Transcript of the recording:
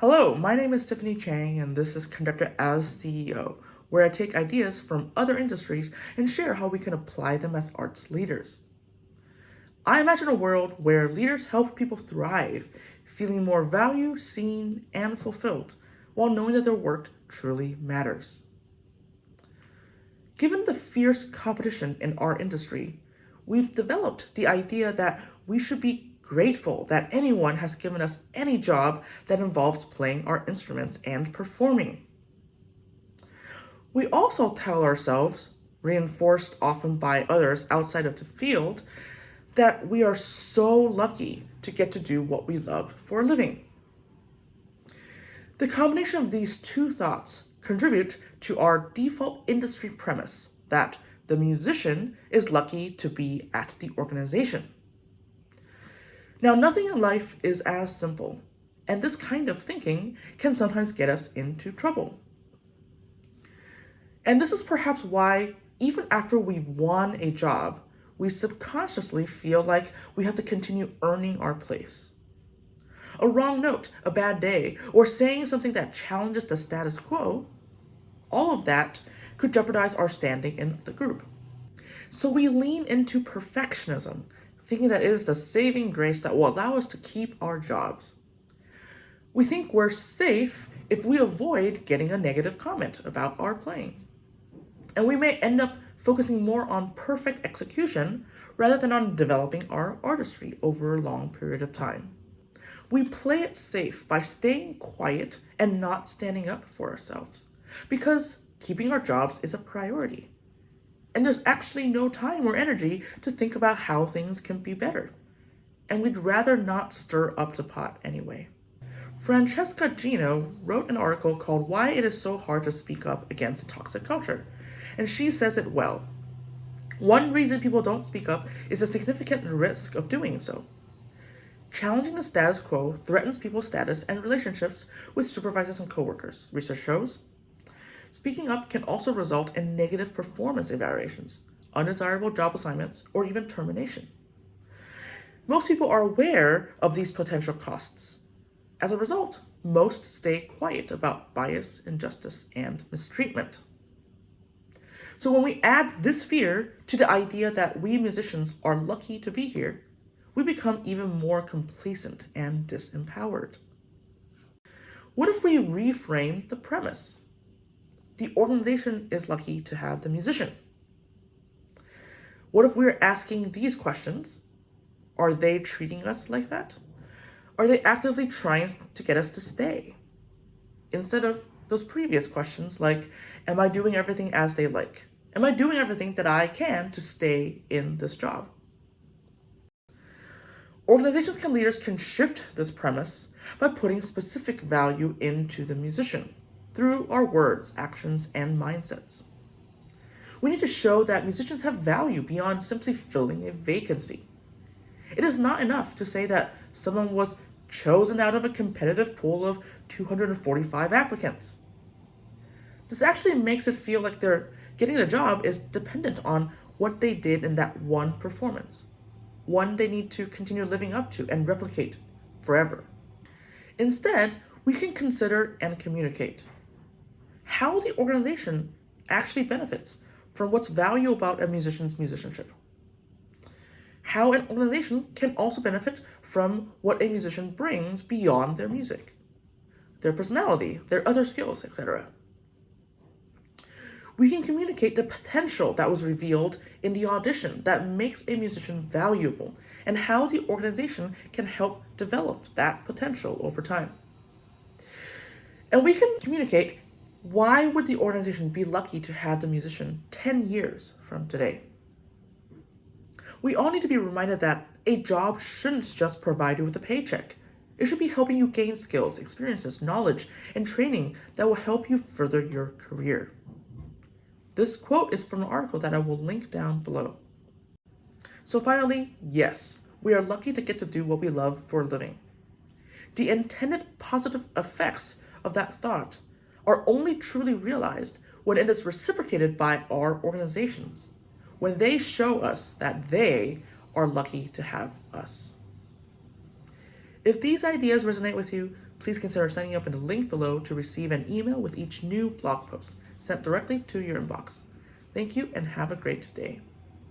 Hello, my name is Tiffany Chang, and this is Conductor as CEO, where I take ideas from other industries and share how we can apply them as arts leaders. I imagine a world where leaders help people thrive, feeling more valued, seen, and fulfilled, while knowing that their work truly matters. Given the fierce competition in our industry, we've developed the idea that we should be grateful that anyone has given us any job that involves playing our instruments and performing. We also tell ourselves, reinforced often by others outside of the field, that we are so lucky to get to do what we love for a living. The combination of these two thoughts contribute to our default industry premise that the musician is lucky to be at the organization. Now, nothing in life is as simple, and this kind of thinking can sometimes get us into trouble. And this is perhaps why, even after we've won a job, we subconsciously feel like we have to continue earning our place. A wrong note, a bad day, or saying something that challenges the status quo, all of that could jeopardize our standing in the group. So we lean into perfectionism, thinking that it is the saving grace that will allow us to keep our jobs. We think we're safe if we avoid getting a negative comment about our playing. And we may end up focusing more on perfect execution rather than on developing our artistry over a long period of time. We play it safe by staying quiet and not standing up for ourselves, because keeping our jobs is a priority. And there's actually no time or energy to think about how things can be better. And we'd rather not stir up the pot anyway. Francesca Gino wrote an article called Why It Is So Hard to Speak Up Against Toxic Culture, and she says it well. One reason people don't speak up is a significant risk of doing so. Challenging the status quo threatens people's status and relationships with supervisors and coworkers, research shows. Speaking up can also result in negative performance evaluations, undesirable job assignments, or even termination. Most people are aware of these potential costs. As a result, most stay quiet about bias, injustice, and mistreatment. So when we add this fear to the idea that we musicians are lucky to be here, we become even more complacent and disempowered. What if we reframe the premise? The organization is lucky to have the musician. What if we're asking these questions? Are they treating us like that? Are they actively trying to get us to stay? Instead of those previous questions like, am I doing everything as they like? Am I doing everything that I can to stay in this job? Organizations and leaders can shift this premise by putting specific value into the musician through our words, actions, and mindsets. We need to show that musicians have value beyond simply filling a vacancy. It is not enough to say that someone was chosen out of a competitive pool of 245 applicants. This actually makes it feel like their getting a job is dependent on what they did in that one performance, one they need to continue living up to and replicate forever. Instead, we can consider and communicate how the organization actually benefits from what's valuable about a musician's musicianship. How an organization can also benefit from what a musician brings beyond their music, their personality, their other skills, etc. We can communicate the potential that was revealed in the audition that makes a musician valuable and how the organization can help develop that potential over time. And we can communicate why would the organization be lucky to have the musician 10 years from today. We all need to be reminded that a job shouldn't just provide you with a paycheck. It should be helping you gain skills, experiences, knowledge, and training that will help you further your career. This quote is from an article that I will link down below. So finally, yes, we are lucky to get to do what we love for a living. The intended positive effects of that thought are only truly realized when it is reciprocated by our organizations, when they show us that they are lucky to have us. If these ideas resonate with you, Please consider signing up in the link below to receive an email with each new blog post sent directly to your inbox. Thank you and have a great day.